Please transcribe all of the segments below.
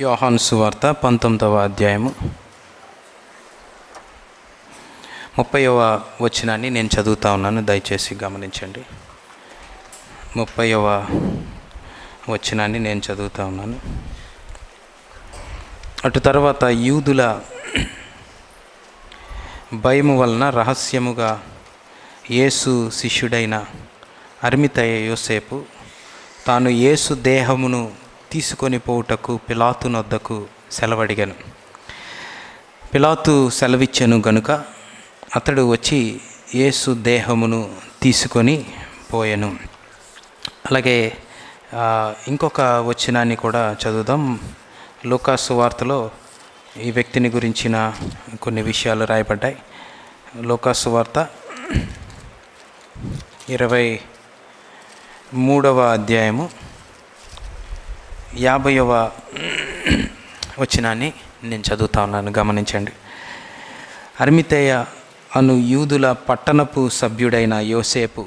యోహాను సువార్త 19వ అధ్యాయము 30వ వచనాన్ని నేను చదువుతా ఉన్నాను, దయచేసి గమనించండి. 30వ వచనాన్ని నేను చదువుతా ఉన్నాను. అటు తర్వాత యూదుల భయము వలన రహస్యముగా యేసు శిష్యుడైన అరిమతయ యోసేపు తాను యేసు దేహమును తీసుకొని పోవుటకు పిలాతు నొద్దకు సెలవడిగాను. పిలాతు సెలవిచ్చెను గనుక అతడు వచ్చి యేసు దేహమును తీసుకొని పోయెను. అలాగే ఇంకొక వచనాన్ని కూడా చదువుదాం. లూకా సువార్తలో ఈ వ్యక్తిని గురించిన కొన్ని విషయాలు రాయబడ్డాయి. లూకా సువార్త 23వ అధ్యాయము 50వ వచనాన్ని నేను చదువుతా ఉన్నాను, గమనించండి. అరిమతయ అను యూదుల పట్టణపు సభ్యుడైన యోసేపు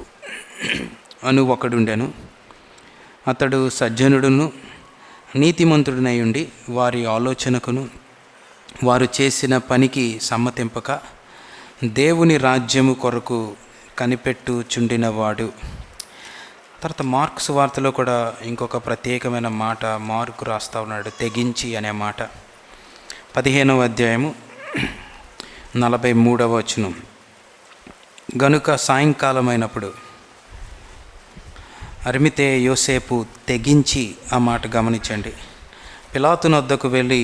అను ఒకడుండెను. అతడు సజ్జనుడును నీతిమంతుడినై ఉండి వారి ఆలోచనకును వారు చేసిన పనికి సమ్మతింపక దేవుని రాజ్యము కొరకు కనిపెట్టుచుండినవాడు. తర్వాత మార్కు సువార్తలో కూడా ఇంకొక ప్రత్యేకమైన మాట మార్కు రాస్తా ఉన్నాడు, తెగించి అనే మాట. 15వ అధ్యాయము 43వ వచనం. గనుక సాయంకాలమైనప్పుడు అరిమతయ యోసేపు తెగించి, ఆ మాట గమనించండి, పిలాతు నొద్దకు వెళ్ళి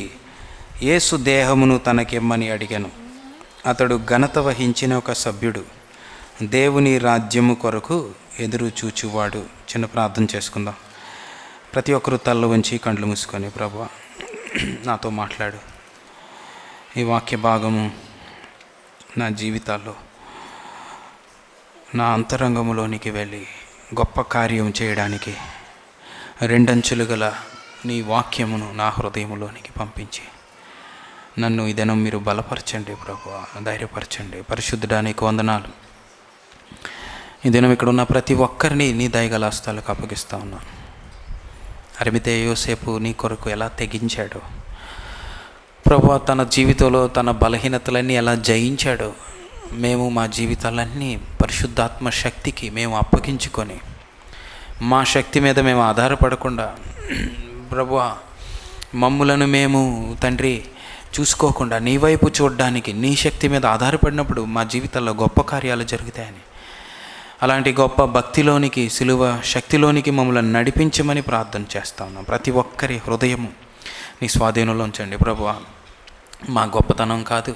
యేసు దేహమును తనకిమ్మని అడిగాను. అతడు ఘనత వహించిన ఒక సభ్యుడు, దేవుని రాజ్యము కొరకు ఎదురు చూచువాడు. చిన్న ప్రార్థన చేసుకుందాం. ప్రతి ఒక్కరూ తల్ల వంచి కండ్లు మూసుకొని, ప్రభువా నాతో మాట్లాడు. ఈ వాక్య భాగము నా జీవితాల్లో, నా అంతరంగములోనికి వెళ్ళి గొప్ప కార్యం చేయడానికి రెండంచులు గల నీ వాక్యమును నా హృదయములోనికి పంపించి నన్ను ఈ దినం మీరు బలపరచండి ప్రభువా, ధైర్యపరచండి. పరిశుద్ధడానికి వందనాలు. ఈ దినం ఇక్కడ ఉన్న ప్రతి ఒక్కరిని నీ దయగల హస్తాలకు అప్పగిస్తూ ఉన్నాను. అరిమతయ యోసేపు నీ కొరకు ఎలా తెగించాడో ప్రభువా, తన జీవితంలో తన బలహీనతలన్నీ ఎలా జయించాడో మేము మా జీవితాలన్నీ పరిశుద్ధాత్మ శక్తికి మేము అప్పగించుకొని మా శక్తి మీద మేము ఆధారపడకుండా ప్రభువా, మమ్ములను మేము తండ్రి చూసుకోకుండా నీ వైపు చూడడానికి నీ శక్తి మీద ఆధారపడినప్పుడు మా జీవితాల్లో గొప్ప కార్యాలు జరుగుతాయని, అలాంటి గొప్ప భక్తిలోనికి సిలువ శక్తిలోనికి మమ్మల్ని నడిపించమని ప్రార్థన చేస్తా ఉన్నాం. ప్రతి ఒక్కరి హృదయము నీ స్వాధీనంలో ఉంచండి ప్రభువా. మా గొప్పతనం కాదు,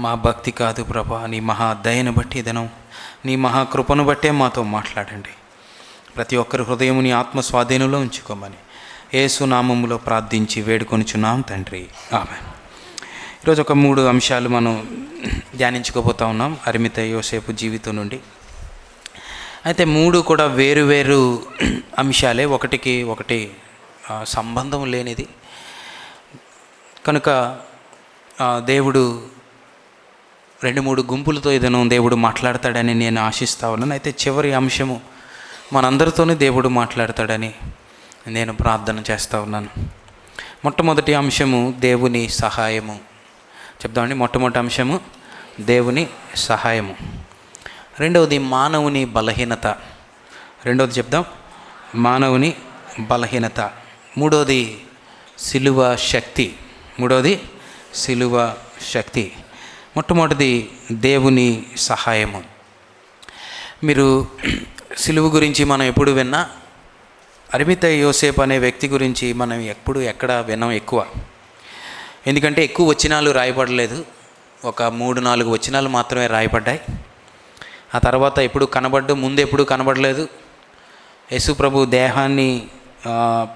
మా భక్తి కాదు ప్రభువా, నీ మహా దయను బట్టి దినం నీ మహాకృపను బట్టే మాతో మాట్లాడండి. ప్రతి ఒక్కరి హృదయము నీ ఆత్మ స్వాధీనంలో ఉంచుకోమని యేసు నామములో ప్రార్థించి వేడుకొనిచున్నాం తండ్రి, ఆమేన్. ఈరోజు ఒక 3 అంశాలు మనం ధ్యానించుకోబోతా ఉన్నాం అరిమతయ యోసేపు జీవితం నుండి. అయితే 3 కూడా వేరు అంశాలే, ఒకటికి ఒకటి సంబంధం లేనిది కనుక దేవుడు 2-3 గుంపులతో ఏదైనా దేవుడు మాట్లాడతాడని నేను ఆశిస్తా ఉన్నాను. అయితే చివరి అంశము మనందరితోనే దేవుడు మాట్లాడతాడని నేను ప్రార్థన చేస్తూ ఉన్నాను. మొట్టమొదటి అంశము దేవుని సహాయము. చెప్దామండి. మొట్టమొదటి అంశము దేవుని సహాయము. రెండవది మానవుని బలహీనత. రెండవది చెప్దాం, మానవుని బలహీనత. మూడవది సిలువ శక్తి. సిలువ శక్తి. మొట్టమొదటిది దేవుని సహాయము. మీరు సిలువ గురించి మనం ఎప్పుడు విన్నా, అరిమతయ యోసేపు అనే వ్యక్తి గురించి మనం ఎక్కడ విన్నాం ఎక్కువ. ఎందుకంటే ఎక్కువ వచనాలు రాయబడలేదు, ఒక 3-4 వచనాలు మాత్రమే రాయబడ్డాయి. ఆ తర్వాత ఎప్పుడు ముందు ఎప్పుడు కనబడలేదు. యేసు ప్రభు దేహాన్ని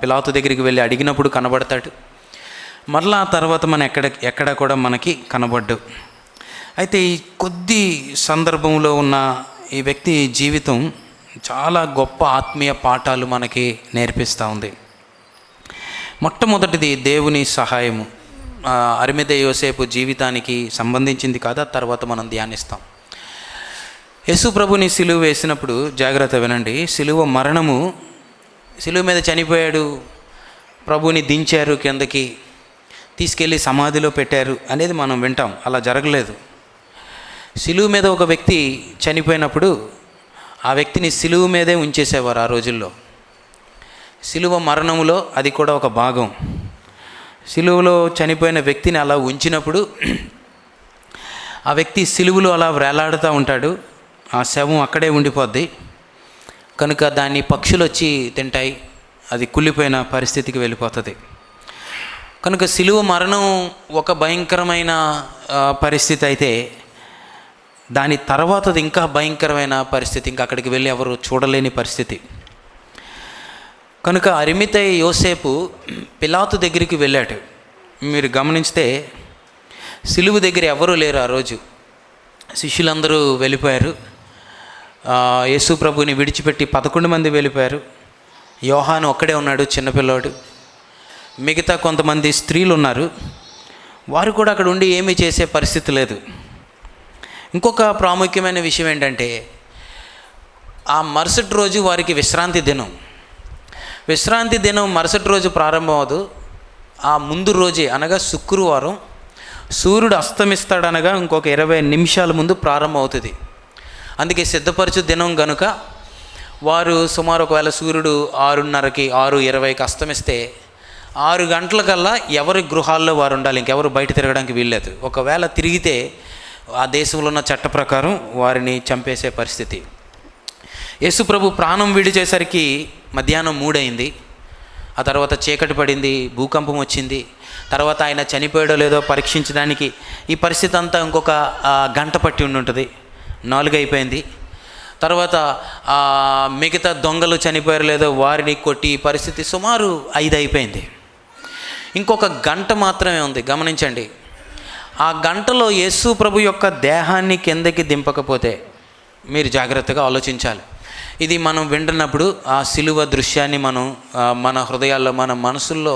పిలాతు దగ్గరికి వెళ్ళి అడిగినప్పుడు కనబడతాడు. మరలా ఆ తర్వాత ఎక్కడ కూడా మనకి కనబడ్డు. అయితే ఈ కొద్ది సందర్భంలో ఉన్న ఈ వ్యక్తి జీవితం చాలా గొప్ప ఆత్మీయ పాఠాలు మనకి నేర్పిస్తూ ఉంది. మొట్టమొదటిది దేవుని సహాయము. అరిమతయ యోసేపు జీవితానికి సంబంధించింది కాదు, ఆ తర్వాత మనం ధ్యానిస్తాం. యేసు ప్రభుని సిలువ వేసినప్పుడు జాగ్రత్త వినండి. సిలువ మరణము, సిలువ మీద చనిపోయాడు, ప్రభుని దించారు కిందకి. తీసుకెళ్ళి సమాధిలో పెట్టారు అనేది మనం వింటాం. అలా జరగలేదు. సిలువ మీద ఒక వ్యక్తి చనిపోయినప్పుడు ఆ వ్యక్తిని సిలువ మీదే ఉంచేసేవారు ఆ రోజుల్లో. సిలువ మరణములో అది కూడా ఒక భాగం. సిలువలో చనిపోయిన వ్యక్తిని అలా ఉంచినప్పుడు ఆ వ్యక్తి సిలువలో అలా వేలాడుతూ ఉంటాడు. ఆ శవం అక్కడే ఉండిపోద్ది. కనుక దాన్ని పక్షులు వచ్చి తింటాయి. అది కుళ్ళిపోయిన పరిస్థితికి వెళ్ళిపోతుంది. కనుక సిలువ మరణం ఒక భయంకరమైన పరిస్థితి అయితే, దాని తర్వాతది ఇంకా భయంకరమైన పరిస్థితి. ఇంకా అక్కడికి వెళ్ళి ఎవరు చూడలేని పరిస్థితి. కనుక అరిమతయి యోసేపు పిలాతు దగ్గరికి వెళ్ళాడు. మీరు గమనిస్తే సిలువ దగ్గర ఎవరూ లేరు ఆ రోజు. శిష్యులందరూ వెళ్ళిపోయారు. యేసు ప్రభుని విడిచిపెట్టి 11 మంది వెళ్ళిపోయారు. యోహాను ఒక్కడే ఉన్నాడు, చిన్నపిల్లాడు. మిగతా కొంతమంది స్త్రీలు ఉన్నారు. వారు కూడా అక్కడ ఉండి ఏమీ చేసే పరిస్థితి లేదు. ఇంకొక ప్రాముఖ్యమైన విషయం ఏంటంటే, ఆ మరుసటి రోజు వారికి విశ్రాంతి దినం. విశ్రాంతి దినం మరుసటి రోజు ప్రారంభం అవ్వదు. ఆ ముందు రోజే అనగా శుక్రవారం సూర్యుడు అస్తమిస్తాడనగా ఇంకొక 20 నిమిషాల ముందు ప్రారంభం అవుతుంది. అందుకే సిద్ధపరచు దినం కనుక వారు సుమారు ఒకవేళ సూర్యుడు 6:30కి 6:20కి అస్తమిస్తే 6 గంటలకల్లా ఎవరి గృహాల్లో వారు ఉండాలి. ఇంకెవరు బయట తిరగడానికి వీల్లేదు. ఒకవేళ తిరిగితే ఆ దేశంలో ఉన్న చట్ట ప్రకారం వారిని చంపేసే పరిస్థితి. యేసు ప్రభు ప్రాణం విడిచేసరికి మధ్యాహ్నం 3 అయింది. ఆ తర్వాత చీకటి పడింది, భూకంపం వచ్చింది. తర్వాత ఆయన చనిపోయాడో లేదో పరీక్షించడానికి ఈ పరిస్థితి అంతా ఇంకొక గంట పట్టి ఉంటుంది. 4 అయిపోయింది. తర్వాత మిగతా దొంగలు చనిపోయారో లేదో వారిని కొట్టి పరిస్థితి సుమారు 5 అయిపోయింది. ఇంకొక గంట మాత్రమే ఉంది. గమనించండి, ఆ గంటలో యేసు ప్రభు యొక్క దేహాన్ని కిందకి దింపకపోతే మీరు జాగ్రత్తగా ఆలోచించాలి. ఇది మనం వింటున్నప్పుడు ఆ సిలువ దృశ్యాన్ని మనం మన హృదయాల్లో, మన మనసుల్లో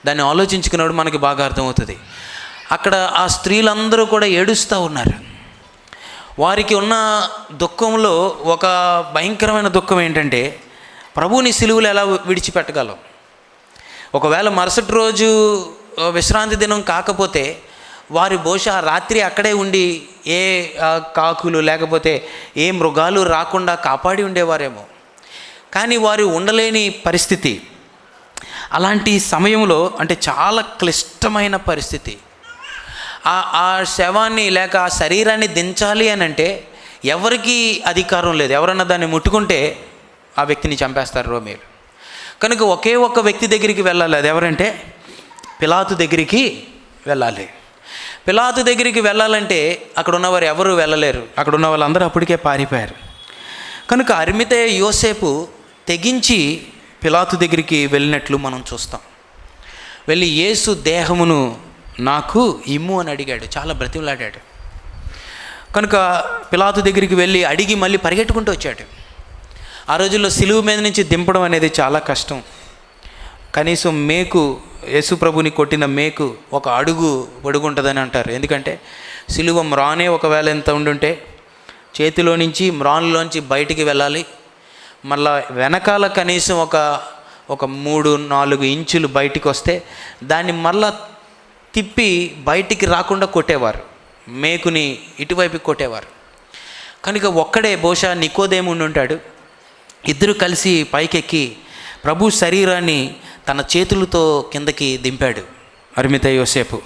దాన్ని ఆలోచించుకున్నప్పుడు మనకి బాగా అర్థమవుతుంది. అక్కడ ఆ స్త్రీలందరూ కూడా ఏడుస్తూ ఉన్నారు. వారికి ఉన్న దుఃఖంలో ఒక భయంకరమైన దుఃఖం ఏంటంటే, ప్రభువుని సిలువలు ఎలా విడిచిపెట్టగలం? ఒకవేళ మరుసటి రోజు విశ్రాంతి దినం కాకపోతే వారి బహుశా రాత్రి అక్కడే ఉండి ఏ కాకులు లేకపోతే ఏ మృగాలు రాకుండా కాపాడి ఉండేవారేమో. కానీ వారు ఉండలేని పరిస్థితి. అలాంటి సమయంలో అంటే చాలా క్లిష్టమైన పరిస్థితి. ఆ శవాన్ని లేక ఆ శరీరాన్ని దించాలి అని అంటే ఎవరికీ అధికారం లేదు. ఎవరన్నా దాన్ని ముట్టుకుంటే ఆ వ్యక్తిని చంపేస్తారు రోమీయులు. కనుక ఒకే ఒక్క వ్యక్తి దగ్గరికి వెళ్ళాలి. అది ఎవరంటే పిలాతు దగ్గరికి వెళ్ళాలి. పిలాతు దగ్గరికి వెళ్ళాలంటే అక్కడ ఉన్నవారు ఎవరు వెళ్ళలేరు. అక్కడ ఉన్న వాళ్ళందరూ అప్పటికే పారిపోయారు. కనుక అరిమతయి యోసేపు తెగించి పిలాతు దగ్గరికి వెళ్ళినట్లు మనం చూస్తాం. వెళ్ళి యేసు దేహమును నాకు ఇమ్ము అని అడిగాడు. చాలా బ్రతిమలాడాడు. కనుక పిలాతు దగ్గరికి వెళ్ళి అడిగి మళ్ళీ పరిగెట్టుకుంటూ వచ్చాడు. ఆ రోజుల్లో సిలువ మీద నుంచి దింపడం అనేది చాలా కష్టం. కనీసం మేకు, యేసు ప్రభుని కొట్టిన మేకు 1 అడుగు పొడుగుంటుందని అంటారు. ఎందుకంటే సిలువ మ్రానే ఒకవేళ ఎంత ఉండుంటే చేతిలో నుంచి మ్రాన్లోంచి బయటికి వెళ్ళాలి. మళ్ళా వెనకాల కనీసం ఒక 3-4 ఇంచులు బయటికి వస్తే దాన్ని మళ్ళా తిప్పి బయటికి రాకుండా కొట్టేవారు. మేకుని ఇటువైపు కొట్టేవారు. కనుక ఒక్కడే బహుశా నికోదేము ఉండుంటాడు. ఇద్దరు కలిసి పైకెక్కి ప్రభు శరీరాన్ని తన చేతులతో కిందకి దింపాడు. అరిమతయి యోసేపు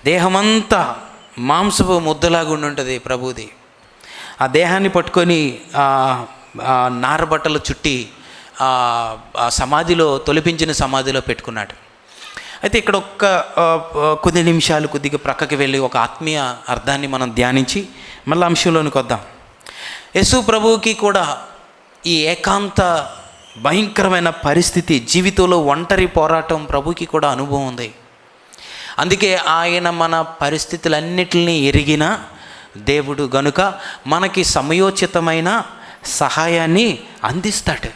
దేహమంతా మాంసపు ముద్దలాగా ఉండుంటుంది ప్రభుది. ఆ దేహాన్ని పట్టుకొని నారబట్టలు చుట్టి ఆ సమాధిలో, తొలిపించిన సమాధిలో పెట్టుకున్నాడు. అయితే ఇక్కడ కొద్ది నిమిషాలు కొద్దిగా ప్రక్కకి వెళ్ళి ఒక ఆత్మీయ అర్థాన్ని మనం ధ్యానించి మళ్ళీ అంశంలోనికి వద్దాం. యేసు ప్రభువుకి కూడా ఈ ఏకాంత భయంకరమైన పరిస్థితి, జీవితంలో ఒంటరి పోరాటం ప్రభుకి కూడా అనుభవం ఉంది. అందుకే ఆయన మన పరిస్థితులన్నిటిని ఎరిగిన దేవుడు గనుక మనకి సమయోచితమైన సహాయాన్ని అందిస్తాడు.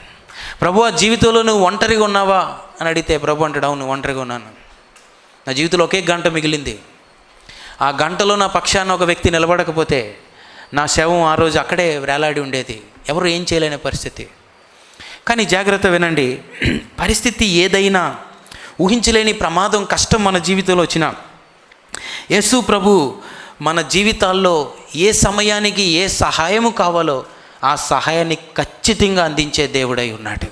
ప్రభు, ఆ జీవితంలో నువ్వు ఒంటరిగా ఉన్నావా అని అడిగితే ప్రభు అంటాడు, అవును ఒంటరిగా ఉన్నాను. నా జీవితంలో ఒకే గంట మిగిలింది. ఆ గంటలో నా పక్షాన ఒక వ్యక్తి నిలబడకపోతే నా శవం ఆ రోజు అక్కడే వేలాడి ఉండేది. ఎవరు ఏం చేయలేని పరిస్థితి. కానీ జాగ్రత్త వినండి, పరిస్థితి ఏదైనా ఊహించలేని ప్రమాదం, కష్టం మన జీవితంలో వచ్చిన యేసు ప్రభు మన జీవితాల్లో ఏ సమయానికి ఏ సహాయము కావాలో ఆ సహాయాన్ని ఖచ్చితంగా అందించే దేవుడై ఉన్నాడు.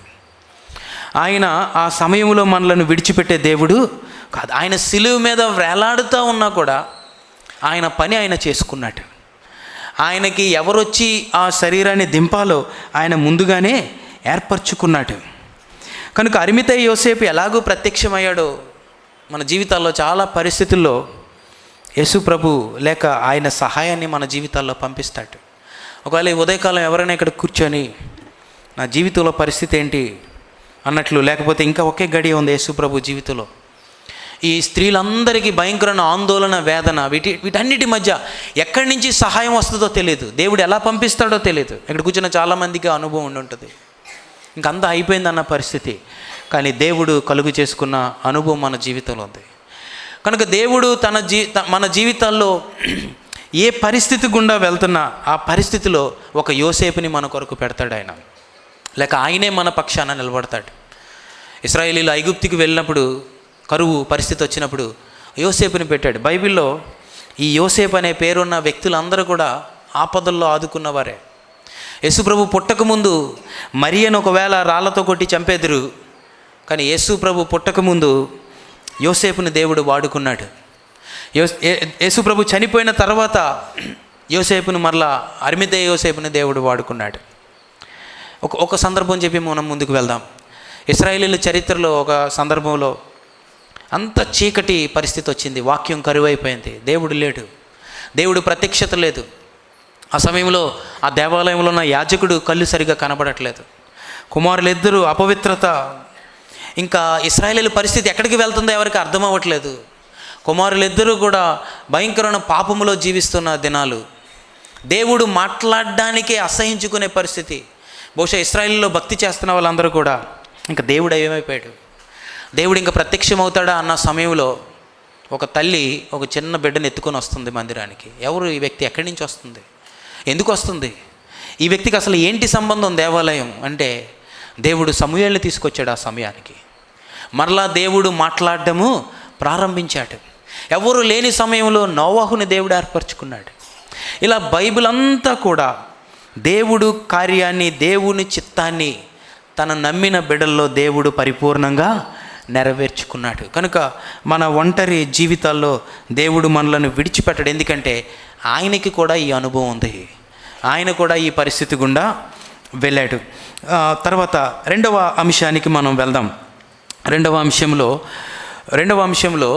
ఆయన ఆ సమయంలో మనలను విడిచిపెట్టే దేవుడు కాదు. ఆయన సిలువ మీద వేలాడుతూ ఉన్నా కూడా ఆయన పని ఆయన చేసుకున్నాడు. ఆయనకి ఎవరొచ్చి ఆ శరీరాన్ని దింపాలో ఆయన ముందుగానే ఏర్పరచుకున్నాడు. కనుక అరిమతయి యోసేపు ఎలాగో ప్రత్యక్షమయ్యాడో మన జీవితాల్లో చాలా పరిస్థితుల్లో యేసు ప్రభు లేక ఆయన సహాయాన్ని మన జీవితాల్లో పంపిస్తాడు. ఒకవేళ ఈ ఉదయకాలం ఎవరైనా ఇక్కడ కూర్చొని నా జీవితంలో పరిస్థితి ఏంటి అన్నట్లు, లేకపోతే ఇంకా ఒకే గడియ ఉంది యేసు ప్రభు జీవితంలో, ఈ స్త్రీలందరికీ భయంకరమైన ఆందోళన, వేదన, వీటన్నిటి మధ్య ఎక్కడి నుంచి సహాయం వస్తుందో తెలియదు, దేవుడు ఎలా పంపిస్తాడో తెలియదు. ఇక్కడ కూర్చున్న చాలామందికి అనుభవం ఉండి ఉంటుంది. ఇంకంతా అయిపోయిందన్న పరిస్థితి, కానీ దేవుడు కలుగు చేసుకున్న అనుభవం మన జీవితంలో ఉంది. కనుక దేవుడు మన జీవితాల్లో ఏ పరిస్థితి గుండా వెళ్తున్నా ఆ పరిస్థితిలో ఒక యోసేపుని మన కొరకు పెడతాడు ఆయన, లేక ఆయనే మన పక్షాన నిలబడతాడు. ఇశ్రాయేలీలు ఐగుప్తుకి వెళ్ళినప్పుడు కరువు పరిస్థితి వచ్చినప్పుడు యోసేపుని పెట్టాడు. బైబిల్లో ఈ యోసేపు అనే పేరున్న వ్యక్తులందరూ కూడా ఆపదల్లో ఆదుకున్నవారే. యేసుప్రభు పుట్టకముందు మరియను ఒకవేళ రాళ్లతో కొట్టి చంపేదురు, కానీ యేసుప్రభు పుట్టకముందు యోసేపుని దేవుడు వాడుకున్నాడు. యేసుప్రభు చనిపోయిన తర్వాత యోసేపుని మరలా అరిమతయి యోసేపుని దేవుడు వాడుకున్నాడు. ఒక సందర్భం చెప్పి మనం ముందుకు వెళ్దాం. ఇశ్రాయేలీల చరిత్రలో ఒక సందర్భంలో అంత చీకటి పరిస్థితి వచ్చింది, వాక్యం కరువైపోయింది, దేవుడు లేడు, దేవుడు ప్రత్యక్షత లేదు. ఆ సమయంలో ఆ దేవాలయంలో ఉన్న యాజకుడు కళ్ళు సరిగా కనబడట్లేదు, కుమారులిద్దరూ అపవిత్రత, ఇంకా ఇశ్రాయేలీల పరిస్థితి ఎక్కడికి వెళ్తుందో ఎవరికి అర్థం అవ్వట్లేదు. కుమారులిద్దరూ కూడా భయంకరమైన పాపములో జీవిస్తున్న దినాలు, దేవుడు మాట్లాడడానికే అసహించుకునే పరిస్థితి. బహుశా ఇశ్రాయేలీలో భక్తి చేస్తున్న వాళ్ళందరూ కూడా ఇంకా దేవుడు ఏమైపోయాడు, దేవుడు ఇంకా ప్రత్యక్షమవుతాడా అన్న సమయంలో ఒక తల్లి ఒక చిన్న బిడ్డను ఎత్తుకొని వస్తుంది మందిరానికి. ఎవరు ఈ వ్యక్తి, ఎక్కడి నుంచి వస్తుంది, ఎందుకు వస్తుంది, ఈ వ్యక్తికి అసలు ఏంటి సంబంధం దేవాలయం అంటే, దేవుడు సమూయేలుని తీసుకొచ్చాడు. ఆ సమయానికి మరలా దేవుడు మాట్లాడడము ప్రారంభించాడు. ఎవరు లేని సమయంలో నోవాహుని దేవుడు ఏర్పరచుకున్నాడు. ఇలా బైబిల్ అంతా కూడా దేవుడు కార్యాన్ని, దేవుని చిత్తాన్ని తన నమ్మిన బిడ్డల్లో దేవుడు పరిపూర్ణంగా నెరవేర్చుకున్నాడు. కనుక మన ఒంటరి జీవితాల్లో దేవుడు మనలను విడిచిపెట్టడు. ఎందుకంటే ఆయనకి కూడా ఈ అనుభవం ఉంది, ఆయన కూడా ఈ పరిస్థితి గుండా వెళ్ళాడు. తర్వాత రెండవ అంశానికి మనం వెళ్దాం. రెండవ అంశంలో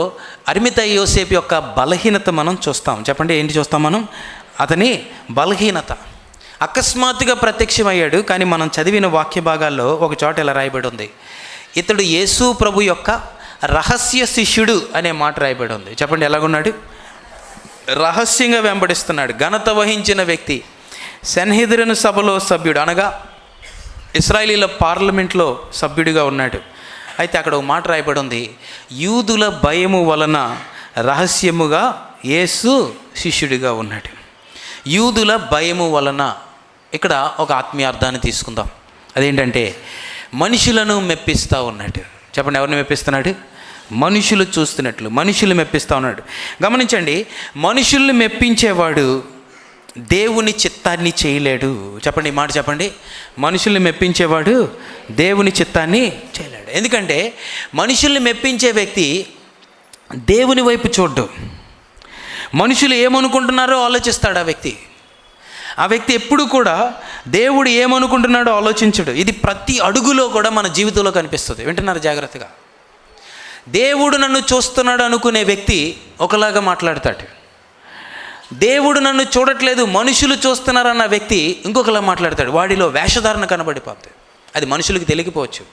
అరిమతయి యోసేపు యొక్క బలహీనత మనం చూస్తాం. చెప్పండి, ఏంటి చూస్తాం మనం? అతని బలహీనత. అకస్మాత్తుగా ప్రత్యక్షమయ్యాడు, కానీ మనం చదివిన వాక్య భాగాల్లో ఒక చోట ఇలా రాయబడి ఉంది, ఇతడు యేసు ప్రభు యొక్క రహస్య శిష్యుడు అనే మాట రాయబడి ఉంది. చెప్పండి, ఎలాగున్నాడు? రహస్యంగా వెంబడిస్తున్నాడు, ఘనత వహించిన వ్యక్తి, సన్హెద్రిను సభలో సభ్యుడు, అనగా ఇశ్రాయేలీల పార్లమెంట్లో సభ్యుడిగా ఉన్నాడు. అయితే అక్కడ ఒక మాట రాయబడి ఉంది, యూదుల భయము వలన రహస్యముగా యేసు శిష్యుడిగా ఉన్నాడు. యూదుల భయము వలన, ఇక్కడ ఒక ఆత్మీయార్థాన్ని తీసుకుందాం. అదేంటంటే మనుషులను మెప్పిస్తూ ఉన్నాడు. చెప్పండి, ఎవరిని మెప్పిస్తున్నాడు? మనుషులు చూస్తున్నట్లు మనుషులు మెప్పిస్తూ ఉన్నాడు. గమనించండి, మనుషుల్ని మెప్పించేవాడు దేవుని చిత్తాన్ని చేయలేడు. చెప్పండి, ఈ మాట చెప్పండి. మనుషుల్ని మెప్పించేవాడు దేవుని చిత్తాన్ని చేయలేడు. ఎందుకంటే మనుషుల్ని మెప్పించే వ్యక్తి దేవుని వైపు చూడ్డు, మనుషులు ఏమనుకుంటున్నారో ఆలోచిస్తాడు. ఆ వ్యక్తి ఎప్పుడు కూడా దేవుడు ఏమనుకుంటున్నాడో ఆలోచించడు. ఇది ప్రతి అడుగులో కూడా మన జీవితంలో కనిపిస్తుంది. వింటున్నారు జాగ్రత్తగా? దేవుడు నన్ను చూస్తున్నాడు అనుకునే వ్యక్తి ఒకలాగా మాట్లాడతాడు, దేవుడు నన్ను చూడట్లేదు మనుషులు చూస్తున్నారన్న వ్యక్తి ఇంకొకలా మాట్లాడతాడు. వాడిలో వేషధారణ కనబడిపోతుంది, అది మనుషులకు తెలియకపోవచ్చు.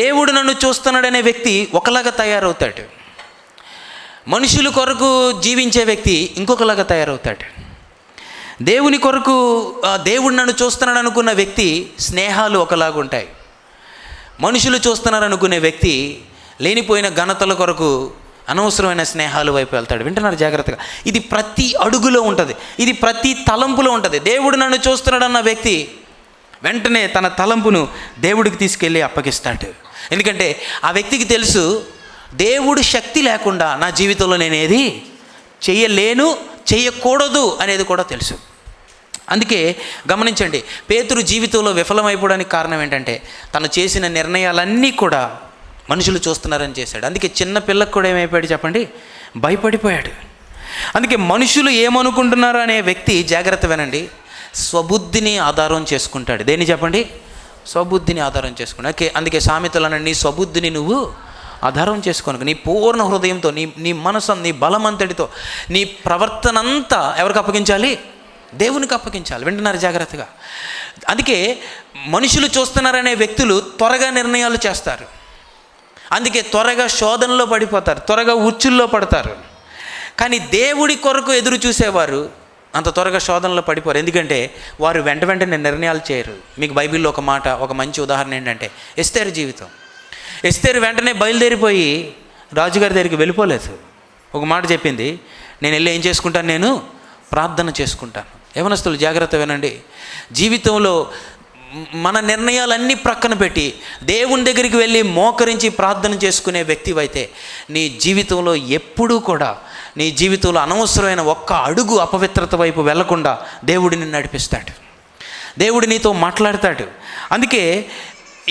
దేవుడు నన్ను చూస్తున్నాడనే వ్యక్తి ఒకలాగా తయారవుతాడు, మనుషుల కొరకు జీవించే వ్యక్తి ఇంకొకలాగా తయారవుతాడు. దేవుని కొరకు దేవుడు నన్ను చూస్తున్నాడు అనుకున్న వ్యక్తి స్నేహాలు ఒకలాగా ఉంటాయి, మనుషులు చూస్తున్నారు అనుకునే వ్యక్తి లేనిపోయిన ఘనతల కొరకు అనవసరమైన స్నేహాలు వైపు వెళ్తాడు. వింటున్నారు జాగ్రత్తగా? ఇది ప్రతి అడుగులో ఉంటుంది, ఇది ప్రతి తలంపులో ఉంటుంది. దేవుడు నన్ను చూస్తున్నాడు అన్న వ్యక్తి వెంటనే తన తలంపును దేవుడికి తీసుకెళ్ళి అప్పగిస్తాడు. ఎందుకంటే ఆ వ్యక్తికి తెలుసు, దేవుడి శక్తి లేకుండా నా జీవితంలో నేను ఏది చేయలేను, చేయకూడదు అనేది కూడా తెలుసు. అందుకే గమనించండి, పేతురు జీవితంలో విఫలమైపోవడానికి కారణం ఏంటంటే తను చేసిన నిర్ణయాలన్నీ కూడా మనుషులు చూస్తున్నారని చేశాడు. అందుకే చిన్న పిల్లకు కూడా ఏమైపోయాడు చెప్పండి, భయపడిపోయాడు. అందుకే మనుషులు ఏమనుకుంటున్నారు అనే వ్యక్తి, జాగ్రత్త వినండి, స్వబుద్ధిని ఆధారం చేసుకుంటాడు. దేన్ని చెప్పండి? స్వబుద్ధిని ఆధారం చేసుకుంటాడు. అందుకే సామెతలనండి, నీ స్వబుద్ధిని నువ్వు ఆధారం చేసుకోను, నీ పూర్ణ హృదయంతో, నీ మనసు, నీ బలమంతటితో, నీ ప్రవర్తన అంతా ఎవరికి అప్పగించాలి? దేవునికి అప్పగించాలి. వింటున్నారు జాగ్రత్తగా? అందుకే మనుషులు చూస్తున్నారనే వ్యక్తులు త్వరగా నిర్ణయాలు చేస్తారు. అందుకే త్వరగా శోధనలో పడిపోతారు, త్వరగా ఉచ్చుల్లో పడతారు. కానీ దేవుడి కొరకు ఎదురు చూసేవారు అంత త్వరగా శోధనలో పడిపోరు. ఎందుకంటే వారు వెంటనే నిర్ణయాలు చేయరు. మీకు బైబిల్లో ఒక మాట, ఒక మంచి ఉదాహరణ ఏంటంటే ఎస్తేరు జీవితం. ఎస్తేరు వెంటనే బయలుదేరిపోయి రాజుగారి దగ్గరికి వెళ్ళిపోలేదు. ఒక మాట చెప్పింది, నేను వెళ్ళి ఏం చేసుకుంటాను? నేను ప్రార్థన చేసుకుంటాను. యవనస్తులు జాగ్రత్త వినండి, జీవితంలో మన నిర్ణయాలన్నీ ప్రక్కన పెట్టి దేవుని దగ్గరికి వెళ్ళి మోకరించి ప్రార్థన చేసుకునే వ్యక్తివైతే నీ జీవితంలో ఎప్పుడూ కూడా, నీ జీవితంలో అనవసరమైన ఒక్క అడుగు అపవిత్రత వైపు వెళ్లకుండా దేవుడు నిన్ను నడిపిస్తాడు, దేవుడు నీతో మాట్లాడతాడు. అందుకే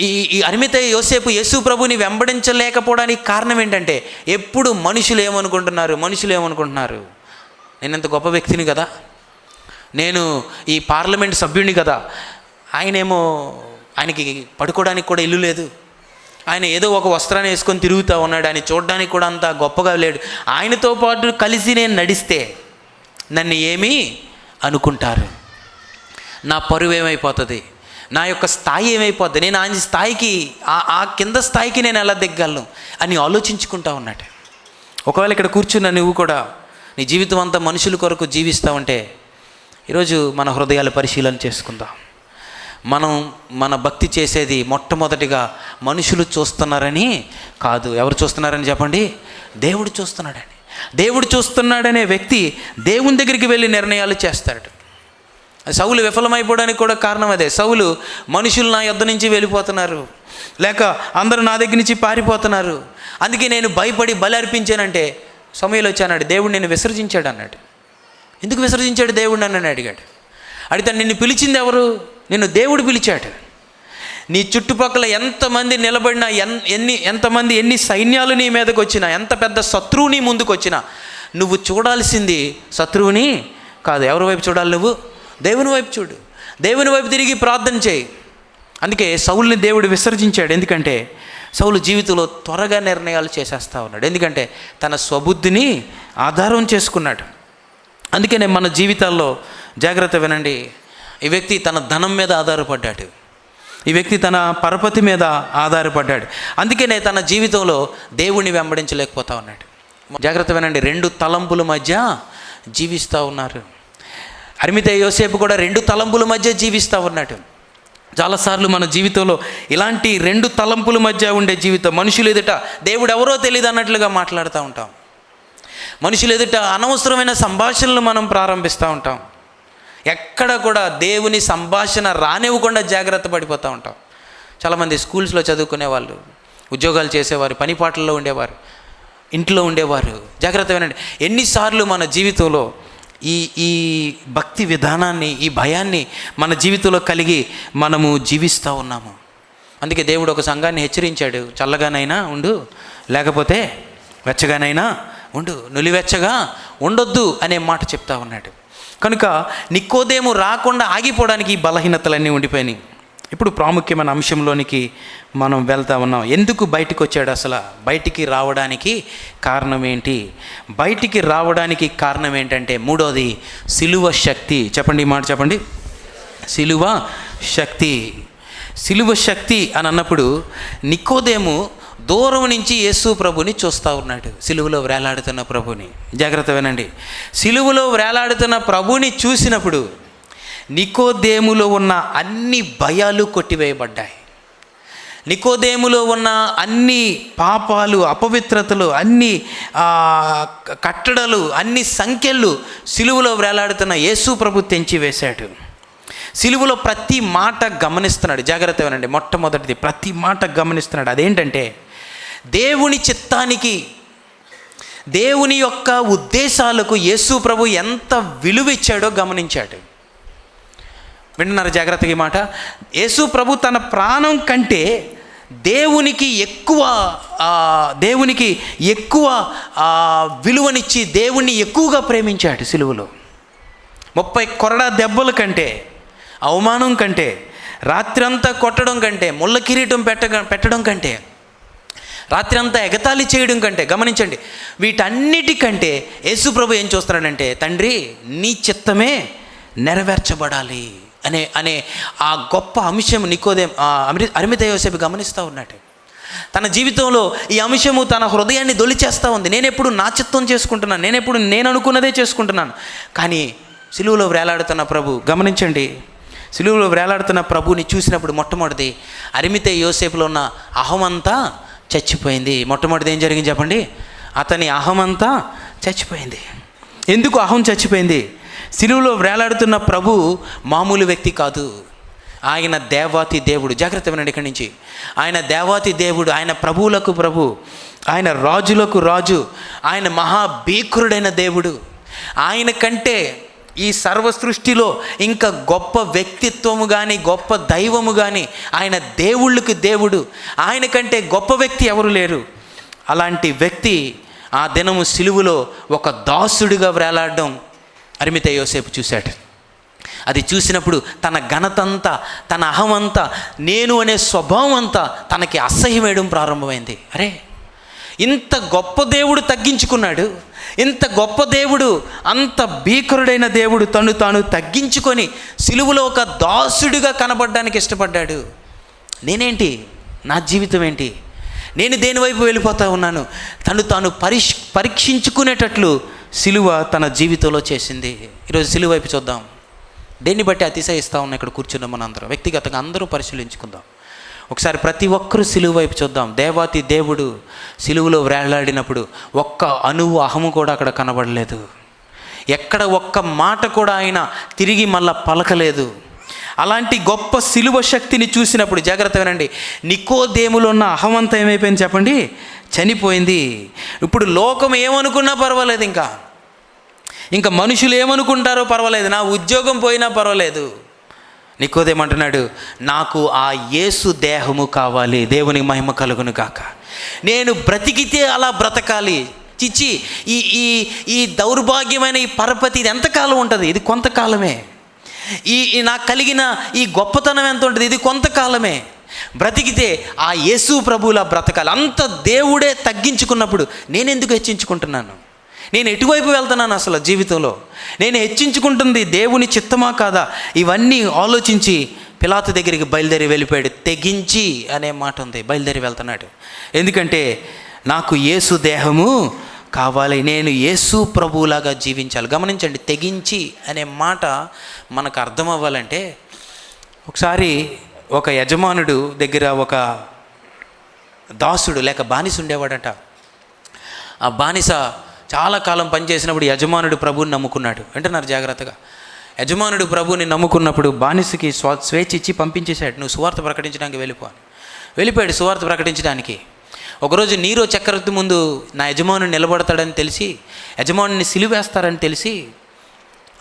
ఈ అరిమతయి యోసేపు యేసు ప్రభుని వెంబడించలేకపోవడానికి కారణం ఏంటంటే ఎప్పుడు మనుషులు ఏమనుకుంటున్నారు, నేనంత గొప్ప వ్యక్తిని కదా, నేను ఈ పార్లమెంట్ సభ్యుడిని కదా, ఆయనకి పడుకోవడానికి కూడా ఇల్లు లేదు, ఆయన ఏదో ఒక వస్త్రాన్ని వేసుకొని తిరుగుతూ ఉన్నాడు, ఆయన చూడడానికి కూడా అంత గొప్పగా లేడు, ఆయనతో పాటు కలిసి నేను నడిస్తే నన్ను ఏమీ అనుకుంటారు, నా పరువు ఏమైపోతుంది, నా యొక్క స్థాయి ఏమైపోద్ది, నేను ఆయన స్థాయికి, ఆ కింద స్థాయికి నేను ఎలా దిగ్గలను అని ఆలోచించుకుంటా ఉన్నాడు. ఒకవేళ ఇక్కడ కూర్చున్న నువ్వు కూడా నీ జీవితం అంతా మనుషుల కొరకు జీవిస్తూ ఉంటే ఈరోజు మన హృదయాలు పరిశీలన చేసుకుందాం. మనం మన భక్తి చేసేది మొట్టమొదటిగా మనుషులు చూస్తున్నారని కాదు. ఎవరు చూస్తున్నారని చెప్పండి? దేవుడు చూస్తున్నాడని. దేవుడు చూస్తున్నాడనే వ్యక్తి దేవుని దగ్గరికి వెళ్ళి నిర్ణయాలు చేస్తాడు. సౌలు విఫలమైపోవడానికి కూడా కారణం అదే. సౌలు మనుషులు నా యొద్ద నుంచి వెళ్ళిపోతున్నారు, లేక అందరూ నా దగ్గర నుంచి పారిపోతున్నారు, అందుకే నేను భయపడి బలి అర్పించానంటే సమూయేలు వచ్చి అన్నాడు, దేవుడు నిన్ను విసర్జించాడు అన్నాడు. ఎందుకు విసర్జించాడు దేవుడు నన్ను అడిగాడు. అడిగితే నిన్ను పిలిచింది ఎవరు? నిన్ను దేవుడు పిలిచాడు. నీ చుట్టుపక్కల ఎంతమంది నిలబడినా, ఎంతమంది ఎన్ని సైన్యాలు నీ మీదకి వచ్చినా, ఎంత పెద్ద శత్రువు నీ ముందుకు వచ్చినా నువ్వు చూడాల్సింది శత్రువుని కాదు. ఎవరి వైపు చూడాలి? నువ్వు దేవుని వైపు చూడు, దేవుని వైపు తిరిగి ప్రార్థన చేయి. అందుకే సౌలుని దేవుడు విసర్జించాడు. ఎందుకంటే సౌలు జీవితంలో త్వరగా నిర్ణయాలు చేసేస్తూ ఉన్నాడు. ఎందుకంటే తన స్వబుద్ధిని ఆధారం చేసుకున్నాడు. అందుకనే మన జీవితాల్లో జాగ్రత్త వినండి, ఈ వ్యక్తి తన ధనం మీద ఆధారపడ్డాడు, ఈ వ్యక్తి తన పరపతి మీద ఆధారపడ్డాడు. అందుకనే తన జీవితంలో దేవుణ్ణి వెంబడించలేకపోతా ఉన్నాడు. జాగ్రత్త వినండి, 2 తలంపుల మధ్య జీవిస్తూ ఉన్నారు. అరిమతయి యోసేపు కూడా 2 తలంపుల మధ్య జీవిస్తూ ఉన్నాడు. చాలాసార్లు మన జీవితంలో ఇలాంటి 2 తలంపుల మధ్య ఉండే జీవితం, మనుషులు ఎదుట దేవుడు ఎవరో తెలియదు అన్నట్లుగా మాట్లాడుతూ ఉంటాం, మనుషులు ఎదుట అనవసరమైన సంభాషణలు మనం ప్రారంభిస్తూ ఉంటాం, ఎక్కడ కూడా దేవుని సంభాషణ రానివ్వకుండా జాగ్రత్త పడిపోతూ ఉంటాం. చాలామంది స్కూల్స్లో చదువుకునే వాళ్ళు, ఉద్యోగాలు చేసేవారు, పనిపాట్లలో ఉండేవారు, ఇంట్లో ఉండేవారు. జాగ్రత్త వినండి, ఎన్నిసార్లు మన జీవితంలో ఈ భక్తి విధానాన్ని, ఈ భయాన్ని మన జీవితంలో కలిగి మనము జీవిస్తూ ఉన్నాము. అందుకే దేవుడు ఒక సంఘాన్ని హెచ్చరించాడు, చల్లగానైనా ఉండు, లేకపోతే వెచ్చగానైనా ఉండు, నులివెచ్చగా ఉండొద్దు అనే మాట చెప్తా ఉన్నాడు. కనుక నికోదేము రాకుండా ఆగిపోవడానికి ఈ బలహీనతలన్నీ ఉండిపోయినాయి. ఇప్పుడు ప్రాముఖ్యమైన అంశంలోనికి మనం వెళ్తా ఉన్నాం. ఎందుకు బయటికి వచ్చాడు? అసలు బయటికి రావడానికి కారణం ఏంటి? బయటికి రావడానికి కారణం ఏంటంటే మూడోది సిలువ శక్తి. చెప్పండి, ఈ మాట చెప్పండి, సిలువ శక్తి. సిలువ శక్తి అని అన్నప్పుడు నికోదేము దూరం నుంచి యేసు ప్రభుని చూస్తూ ఉన్నాడు, సిలువలో వేలాడుతున్న ప్రభుని. జాగ్రత్త వినండి, సిలువలో వేలాడుతున్న ప్రభుని చూసినప్పుడు నికోదేములో ఉన్న అన్ని భయాలు కొట్టివేయబడ్డాయి. నికోదేములో ఉన్న అన్ని పాపాలు, అపవిత్రతలు, అన్ని కట్టడలు, అన్ని సంఖ్యలు సిలువలో వేలాడుతున్న యేసు ప్రభు తెంచివేశాడు. సిలువలో ప్రతి మాట గమనిస్తున్నాడు. జాగ్రత్త వినండి. మొట్టమొదటిది ప్రతి మాట గమనిస్తున్నాడు. అదేంటంటే దేవుని చిత్తానికి, దేవుని యొక్క ఉద్దేశాలకు యేసు ప్రభు ఎంత విలువ ఇచ్చాడో గమనించాడు. వింటున్నారు జాగ్రత్తగా ఈ మాట? యేసు ప్రభు తన ప్రాణం కంటే దేవునికి ఎక్కువ విలువనిచ్చి దేవుణ్ణి ఎక్కువగా ప్రేమించాడు. సిలువలో 30 కొరడా దెబ్బల కంటే, అవమానం కంటే, రాత్రంతా కొట్టడం కంటే, ముళ్ళ కిరీటం పెట్టడం కంటే, రాత్రంతా ఎగతాళి చేయడం కంటే, గమనించండి, వీటన్నిటికంటే యేసు ప్రభు ఏం చూస్తున్నాడంటే, తండ్రి నీ చిత్తమే నెరవేర్చబడాలి అనే ఆ గొప్ప అంశం అరిమతె యోసేపు గమనిస్తూ ఉన్నాడు. తన జీవితంలో ఈ అంశము తన హృదయాన్ని దొలిచేస్తూ ఉంది. నేనెప్పుడు నా చిత్తం చేసుకుంటున్నాను, నేను అనుకున్నదే చేసుకుంటున్నాను. కానీ సిలువలో వేలాడుతున్న ప్రభు, గమనించండి, సిలువలో వేలాడుతున్న ప్రభుని చూసినప్పుడు మొట్టమొదటిది అరిమతె యోసేపులో ఉన్న అహమంతా చచ్చిపోయింది. మొట్టమొదటిది ఏం జరిగింది చెప్పండి? అతని అహమంతా చచ్చిపోయింది. ఎందుకు అహం చచ్చిపోయింది? సిలువలో వేలాడుతున్న ప్రభు మామూలు వ్యక్తి కాదు. ఆయన దేవాతి దేవుడు. జాగ్రత్త వినండి ఇక్కడి నుంచి. ఆయన దేవాతి దేవుడు, ఆయన ప్రభువులకు ప్రభు, ఆయన రాజులకు రాజు, ఆయన మహాభీకరుడైన దేవుడు. ఆయన కంటే ఈ సర్వ సృష్టిలో ఇంకా గొప్ప వ్యక్తిత్వము కానీ, గొప్ప దైవము కానీ, ఆయన దేవుళ్ళకి దేవుడు. ఆయన కంటే గొప్ప వ్యక్తి ఎవరు లేరు. అలాంటి వ్యక్తి ఆ దినము సిలువలో ఒక దాసుడిగా వేలాడడం అరిమతె యోసేపు చూశాడు. అది చూసినప్పుడు తన ఘనతంతా, తన అహమంతా, నేను అనే స్వభావం అంతా తనకి అసహ్యమేయడం ప్రారంభమైంది. అరే, ఇంత గొప్ప దేవుడు తగ్గించుకున్నాడు, ఇంత గొప్ప దేవుడు, అంత భీకరుడైన దేవుడు తాను తగ్గించుకొని సిలువలో ఒక దాసుడిగా కనబడడానికి ఇష్టపడ్డాడు. నేనేంటి, నా జీవితం ఏంటి, నేను దేని వైపు వెళ్ళిపోతూ ఉన్నాను, తాను పరీక్షించుకునేటట్లు సిలువ తన జీవితంలో చేసింది. ఈరోజు సిలువ వైపు చూద్దాం. దేన్ని బట్టి అతిశయిస్తూ ఉన్నాం ఇక్కడ కూర్చున్నాం మన అందరం. వ్యక్తిగతంగా అందరూ పరిశీలించుకుందాం. ఒకసారి ప్రతి ఒక్కరూ సిలువ వైపు చూద్దాం. దేవాతి దేవుడు సిలువలో వేలాడినప్పుడు ఒక్క అణువు అహము కూడా అక్కడ కనబడలేదు. ఎక్కడ ఒక్క మాట కూడా ఆయన తిరిగి మళ్ళా పలకలేదు. అలాంటి గొప్ప సిలువ శక్తిని చూసినప్పుడు, జాగ్రత్త వినండి, నికోదేములో ఉన్న అహమంతా ఏమైపోయింది చెప్పండి? చనిపోయింది. ఇప్పుడు లోకం ఏమనుకున్నా పర్వాలేదు, ఇంకా మనుషులు ఏమనుకుంటారో పర్వాలేదు, నా ఉద్యోగం పోయినా పర్వాలేదు. నికోదేమంటున్నాడు, నాకు ఆ యేసు దేహము కావాలి, దేవునికి మహిమ కలుగును గాక, నేను బ్రతికితే అలా బ్రతకాలి. చిచ్చి, ఈ దౌర్భాగ్యమైన ఈ పరపతి ఇది ఎంతకాలం ఉంటుంది? ఇది కొంతకాలమే. నాకు కలిగిన ఈ గొప్పతనం ఎంత ఉంటుంది? ఇది కొంతకాలమే. బ్రతికితే ఆ యేసు ప్రభువులా బ్రతకాలి. అంత దేవుడే తగ్గించుకున్నప్పుడు నేను ఎందుకు హెచ్చించుకుంటున్నాను? నేను ఎటువైపు వెళ్తున్నాను అసలు జీవితంలో? నేను హెచ్చించుకుంటుంది దేవుని చిత్తమా కాదా? ఇవన్నీ ఆలోచించి పిలాతు దగ్గరికి బయలుదేరి వెళ్ళిపోయాడు. తెగించి అనే మాట ఉంది, బయలుదేరి వెళ్తున్నాడు. ఎందుకంటే నాకు యేసు దేహము కావాలి, నేను యేసు ప్రభువులాగా జీవించాలి. గమనించండి, తెగించి అనే మాట మనకు అర్థం అవ్వాలంటే, ఒకసారి ఒక యజమానుడు దగ్గర ఒక దాసుడు లేక బానిస ఉండేవాడట. ఆ బానిస చాలా కాలం పనిచేసినప్పుడు యజమానుడు ప్రభువుని నమ్ముకున్నాడు. వింటున్నారు జాగ్రత్తగా? యజమానుడు ప్రభువుని నమ్ముకున్నప్పుడు బానిసకి స్వేచ్ఛ ఇచ్చి పంపించేశాడు. నువ్వు సువార్త ప్రకటించడానికి వెళ్ళిపోయాడు సువార్త ప్రకటించడానికి. ఒకరోజు నీరో చక్రవర్తి ముందు నా యజమానుడు నిలబడతాడని తెలిసి, యజమానుని సిలువేస్తారని తెలిసి,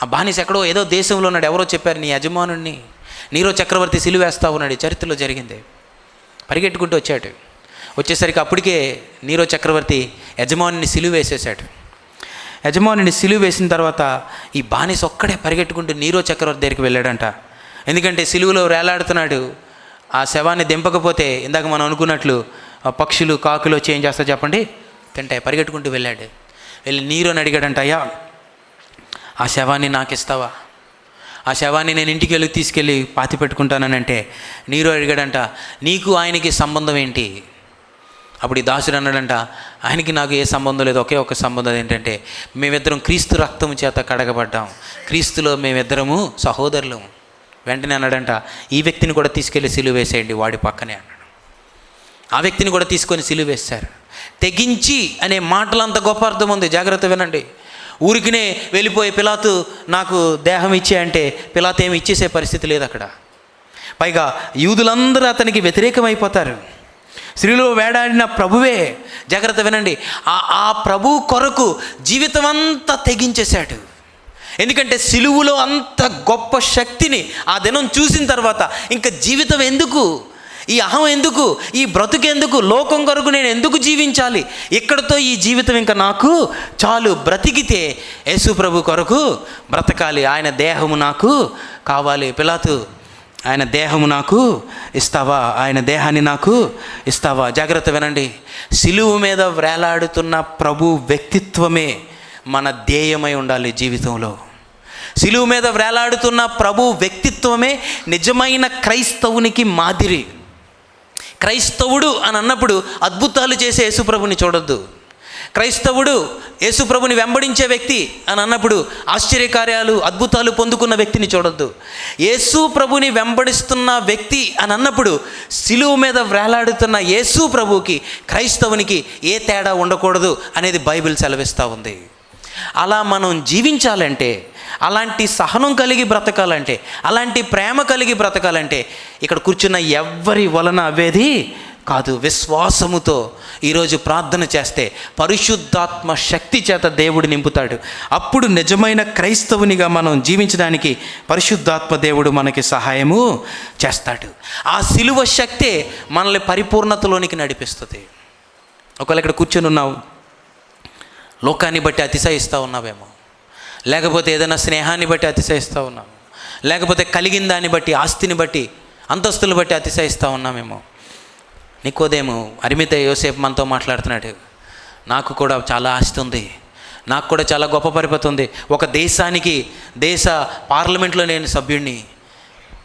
ఆ బానిస ఎక్కడో ఏదో దేశంలో ఉన్నాడు. ఎవరో చెప్పారు, నీ యజమానుడిని నీరో చక్రవర్తి సిలువేస్తా ఉన్నాడు. చరిత్రలో జరిగింది. పరిగెట్టుకుంటూ వచ్చేసరికి అప్పటికే నీరో చక్రవర్తి యజమానిని సిలువేసేసాడు. యజమానిని సిలువేసిన తర్వాత ఈ బానిస ఒక్కడే పరిగెట్టుకుంటూ నీరో చక్రవర్తి దగ్గరికి వెళ్ళాడంట. ఎందుకంటే సిలువలో వేలాడుతున్నాడు. ఆ శవాన్ని దింపకపోతే ఇందాక మనం అనుకున్నట్లు పక్షులు కాకులు వచ్చి ఏం చేస్తా చెప్పండి? తింటాయి. పరిగెట్టుకుంటూ వెళ్ళి నీరోని అడిగాడంట, అయ్యా ఆ శవాన్ని నాకు ఇస్తావా? ఆ శవాన్ని నేను ఇంటికి తీసుకెళ్ళి పాతి పెట్టుకుంటానంటే నీరో అడిగాడంట, నీకు ఆయనకి సంబంధం ఏంటి? అప్పుడు ఈ దాసుడు అన్నాడంట, ఆయనకి నాకు ఏ సంబంధం లేదు, ఒకే ఒక సంబంధం ఏంటంటే మేమిద్దరం క్రీస్తు రక్తము చేత కడగబడ్డాం, క్రీస్తులో మేమిద్దరము సహోదరులము. వెంటనే అన్నాడంట, ఈ వ్యక్తిని కూడా తీసుకెళ్ళి సిలువ వేసేయండి వాడి పక్కనే అన్నాడు. ఆ వ్యక్తిని కూడా తీసుకొని సిలువ వేశారు. తెగించి అనే మాటలు అంత గొప్ప అర్థం ఉంది. జాగ్రత్త వినండి. ఊరికినే వెళ్ళిపోయి పిలాతు నాకు దేహం ఇచ్చే అంటే పిలాతు ఏమి ఇచ్చేసే పరిస్థితి లేదు అక్కడ. పైగా యూదులందరూ అతనికి వ్యతిరేకమైపోతారు. స్త్రీలో వేడాడిన ప్రభువే, జాగ్రత్త వినండి, ఆ ప్రభు కొరకు జీవితం అంతా తెగించేశాడు. ఎందుకంటే సిలువులో అంత గొప్ప శక్తిని ఆ దినం చూసిన తర్వాత ఇంకా జీవితం ఎందుకు, ఈ అహం ఎందుకు, ఈ బ్రతుకెందుకు, లోకం కొరకు నేను ఎందుకు జీవించాలి, ఇక్కడతో ఈ జీవితం ఇంకా నాకు చాలు, బ్రతికితే యేసు ప్రభు కొరకు బ్రతకాలి, ఆయన దేహము నాకు కావాలి. పిలాతు, ఆయన దేహము నాకు ఇస్తావా, ఆయన దేహాన్ని నాకు ఇస్తావా? జాగ్రత్త వినండి, సిలువు మీద వేలాడుతున్న ప్రభు వ్యక్తిత్వమే మన ధ్యేయమై ఉండాలి జీవితంలో. సిలువు మీద వేలాడుతున్న ప్రభు వ్యక్తిత్వమే నిజమైన క్రైస్తవునికి మాదిరి. క్రైస్తవుడు అని అన్నప్పుడు అద్భుతాలు చేసే యేసుప్రభుని చూడొద్దు. క్రైస్తవుడు యేసుప్రభుని వెంబడించే వ్యక్తి అని అన్నప్పుడు ఆశ్చర్యకార్యాలు అద్భుతాలు పొందుకున్న వ్యక్తిని చూడొద్దు. యేసు ప్రభుని వెంబడిస్తున్న వ్యక్తి అని అన్నప్పుడు సిలువు మీద వేలాడుతున్న యేసు ప్రభుకి క్రైస్తవునికి ఏ తేడా ఉండకూడదు అనేది బైబిల్ సెలవిస్తూ ఉంది. అలా మనం జీవించాలంటే, అలాంటి సహనం కలిగి బ్రతకాలంటే, అలాంటి ప్రేమ కలిగి బ్రతకాలంటే ఇక్కడ కూర్చున్న ఎవ్వరి వలన అవేది కాదు. విశ్వాసముతో ఈరోజు ప్రార్థన చేస్తే పరిశుద్ధాత్మ శక్తి చేత దేవుడు నింపుతాడు. అప్పుడు నిజమైన క్రైస్తవునిగా మనం జీవించడానికి పరిశుద్ధాత్మ దేవుడు మనకి సహాయము చేస్తాడు. ఆ సిలువ శక్తే మనల్ని పరిపూర్ణతలోనికి నడిపిస్తుంది. ఒకవేళ ఇక్కడ కూర్చొని ఉన్నావు, లోకాన్ని బట్టి అతిశయిస్తూ ఉన్నావేమో, లేకపోతే ఏదైనా స్నేహాన్ని బట్టి అతిశయిస్తూ ఉన్నాము, లేకపోతే కలిగిన దాన్ని బట్టి, ఆస్తిని బట్టి, అంతస్తులు బట్టి అతిశయిస్తూ ఉన్నామేమో. నికోదేము, అరిమతయి యోసేపు మనతో మాట్లాడుతున్నాడు. నాకు కూడా చాలా ఆస్తి ఉంది, నాకు కూడా చాలా గొప్ప పరిపతి ఉంది, ఒక దేశానికి దేశ పార్లమెంట్లో నేను సభ్యుడిని,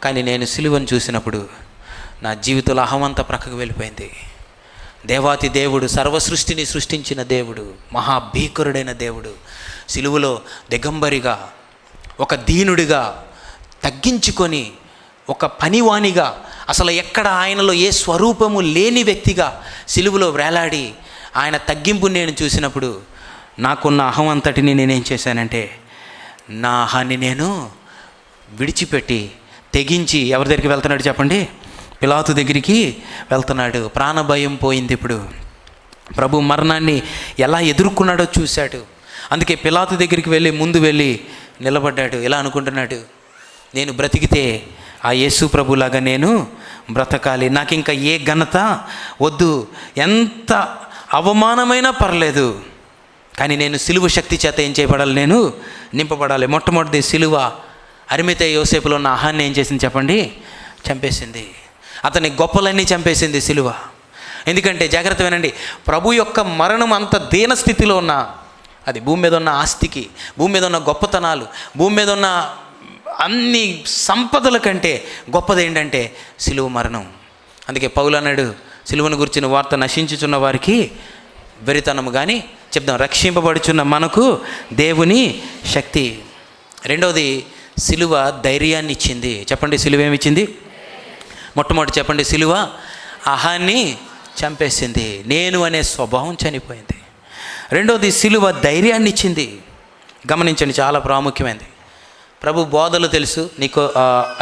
కానీ నేను సిలువను చూసినప్పుడు నా జీవితంలో అహమంతా ప్రక్కకు వెళ్ళిపోయింది. దేవాతి దేవుడు, సర్వసృష్టిని సృష్టించిన దేవుడు, మహాభీకరుడైన దేవుడు సిలువలో దిగంబరిగా, ఒక దీనుడిగా తగ్గించుకొని, ఒక పనివానిగా, అసలు ఎక్కడ ఆయనలో ఏ స్వరూపము లేని వ్యక్తిగా సిలువలో వేలాడి ఆయన తగ్గింపుని నేను చూసినప్పుడు నాకున్న అహం అంతటిని నేనేం చేశానంటే నా అహాన్ని నేను విడిచిపెట్టి తెగించి ఎవరి దగ్గరికి వెళ్తున్నాడు చెప్పండి? పిలాతు దగ్గరికి వెళ్తున్నాడు. ప్రాణభయం పోయింది. ఇప్పుడు ప్రభు మరణాన్ని ఎలా ఎదుర్కొన్నాడో చూశాడు. అందుకే పిలాతు దగ్గరికి ముందు వెళ్ళి నిలబడ్డాడు. ఎలా అనుకుంటున్నాడు, నేను బ్రతికితే ఆ యేసు ప్రభులాగా నేను బ్రతకాలి, నాకు ఇంకా ఏ ఘనత వద్దు, ఎంత అవమానమైనా పర్లేదు, కానీ నేను సిలువ శక్తి చేత ఏం చేయబడాలి, నేను నింపబడాలి. మొట్టమొదటి సిలువ అరిమతయి యోసేపులో ఉన్న అహాన్ని ఏం చేసింది చెప్పండి? చంపేసింది. అతని గొప్పలన్నీ చంపేసింది సిలువ. ఎందుకంటే జాగ్రత్త వినండి, ప్రభు యొక్క మరణం అంత దీన స్థితిలో ఉన్న, అది భూమి మీద ఉన్న ఆస్తికి, భూమి మీద ఉన్న గొప్పతనాలు, భూమి మీద ఉన్న అన్ని సంపదల కంటే గొప్పది ఏంటంటే సిలువ మరణం. అందుకే పౌలు అన్నాడు, సిలువను గురించిన వార్త నశించుచున్న వారికి వెరితనము కానీ చెప్దాం, రక్షింపబడుచున్న మనకు దేవుని శక్తి. రెండవది, సిలువ ధైర్యాన్ని ఇచ్చింది. చెప్పండి, సిలువ ఏమిచ్చింది? మొట్టమొదటి చెప్పండి, సిలువ అహాన్ని చంపేసింది, నేను అనే స్వభావం చనిపోయింది. రెండవది, సిలువ ధైర్యాన్ని ఇచ్చింది. గమనించండి, చాలా ప్రాముఖ్యమైనది. ప్రభు బోధలు తెలుసు నీకు,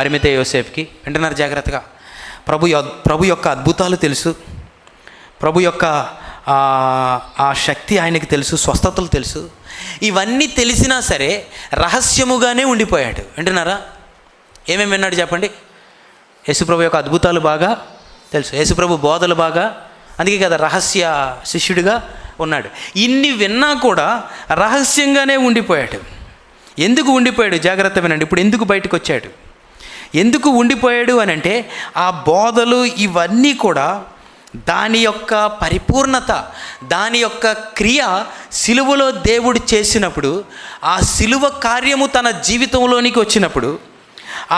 అరిమతయి యోసేపుకి, వింటున్నారు జాగ్రత్తగా. ప్రభు యొక్క అద్భుతాలు తెలుసు, ప్రభు యొక్క ఆ శక్తి ఆయనకి తెలుసు, స్వస్థతలు తెలుసు. ఇవన్నీ తెలిసినా సరే రహస్యముగానే ఉండిపోయాడు. వింటున్నారా? ఏమేమి విన్నాడు చెప్పండి? యేసుప్రభు యొక్క అద్భుతాలు బాగా తెలుసు, యేసుప్రభు బోధలు బాగా, అందుకే కదా రహస్య శిష్యుడిగా ఉన్నాడు. ఇన్ని విన్నా కూడా రహస్యంగానే ఉండిపోయాడు. ఎందుకు ఉండిపోయాడు? జాగ్రత్త వినండి. ఇప్పుడు ఎందుకు బయటకు వచ్చాడు? ఎందుకు ఉండిపోయాడు అని అంటే, ఆ బోధలు ఇవన్నీ కూడా దాని యొక్క పరిపూర్ణత, దాని యొక్క క్రియ సిలువలో దేవుడు చేసినప్పుడు, ఆ సిలువ కార్యము తన జీవితంలోనికి వచ్చినప్పుడు,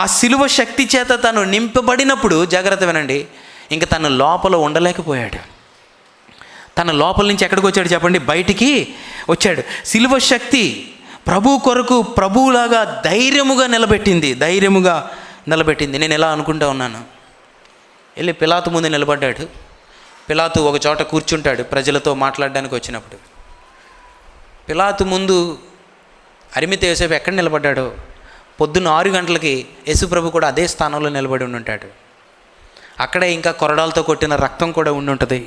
ఆ సిలువ శక్తి చేత తను నింపబడినప్పుడు, జాగ్రత్త వినండి, ఇంకా తను లోపల ఉండలేకపోయాడు. తన లోపల నుంచి ఎక్కడికి వచ్చాడు చెప్పండి? బయటికి వచ్చాడు. సిలువ శక్తి ప్రభు కొరకు ప్రభువులాగా ధైర్యముగా నిలబెట్టింది. నేను ఎలా అనుకుంటా ఉన్నాను, వెళ్ళి పిలాతు ముందు నిలబడ్డాడు. పిలాతు ఒక చోట కూర్చుంటాడు ప్రజలతో మాట్లాడడానికి వచ్చినప్పుడు. పిలాతు ముందు అరిమితే యోసేపు ఎక్కడ నిలబడ్డాడు? పొద్దున్న 6 గంటలకి యేసుప్రభు కూడా అదే స్థానంలో నిలబడి ఉండుంటాడు. అక్కడే ఇంకా కొరడాలతో కొట్టిన రక్తం కూడా ఉండుంటుంది.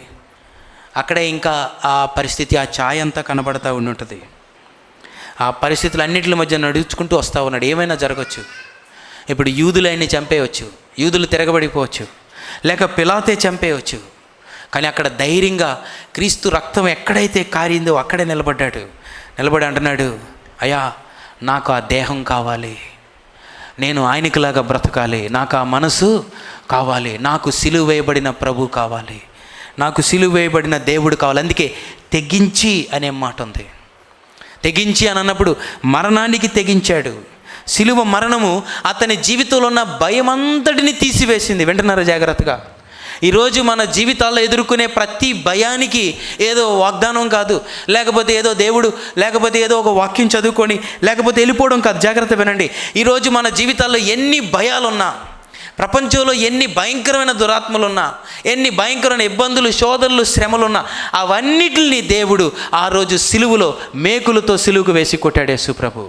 అక్కడే ఇంకా ఆ పరిస్థితి, ఆ ఛాయ అంతా కనబడతా ఉండుంటుంది. ఆ పరిస్థితులన్నింటి మధ్య నడుచుకుంటూ వస్తూ ఉన్నాడు. ఏమైనా జరగచ్చు. ఇప్పుడు యూదులైన్ని చంపేయవచ్చు, యూదులు తిరగబడిపోవచ్చు, లేక పిలాతే చంపేయవచ్చు. కానీ అక్కడ ధైర్యంగా క్రీస్తు రక్తం ఎక్కడైతే కారిందో అక్కడే నిలబడి అంటున్నాడు, అయ్యా నాకు ఆ దేహం కావాలి, నేను ఆయనకిలాగా బ్రతకాలి, నాకు ఆ మనసు కావాలి, నాకు సిలువ వేయబడిన ప్రభు కావాలి, నాకు సిలువ వేయబడిన దేవుడు కావాలి. అందుకే తెగించి అనే మాట ఉంది. తెగించి అని అన్నప్పుడు మరణానికి తెగించాడు. సిలువ మరణము అతని జీవితంలో ఉన్న భయమంతటిని తీసివేసింది. వింటున్నారా జాగ్రత్తగా? ఈరోజు మన జీవితాల్లో ఎదుర్కొనే ప్రతి భయానికి ఏదో వాగ్దానం కాదు, లేకపోతే ఏదో దేవుడు, లేకపోతే ఏదో ఒక వాక్యం చదువుకొని లేకపోతే వెళ్ళిపోవడం కాదు. జాగ్రత్త వినండి. ఈరోజు మన జీవితాల్లో ఎన్ని భయాలున్నా, ప్రపంచంలో ఎన్ని భయంకరమైన దురాత్మలున్నా, ఎన్ని భయంకరమైన ఇబ్బందులు, శోధనలు, శ్రమలున్నా, అవన్నిటిని దేవుడు ఆ రోజు సిలువలో మేకులతో సిలువకు వేసి కొట్టాడు యేసు ప్రభు.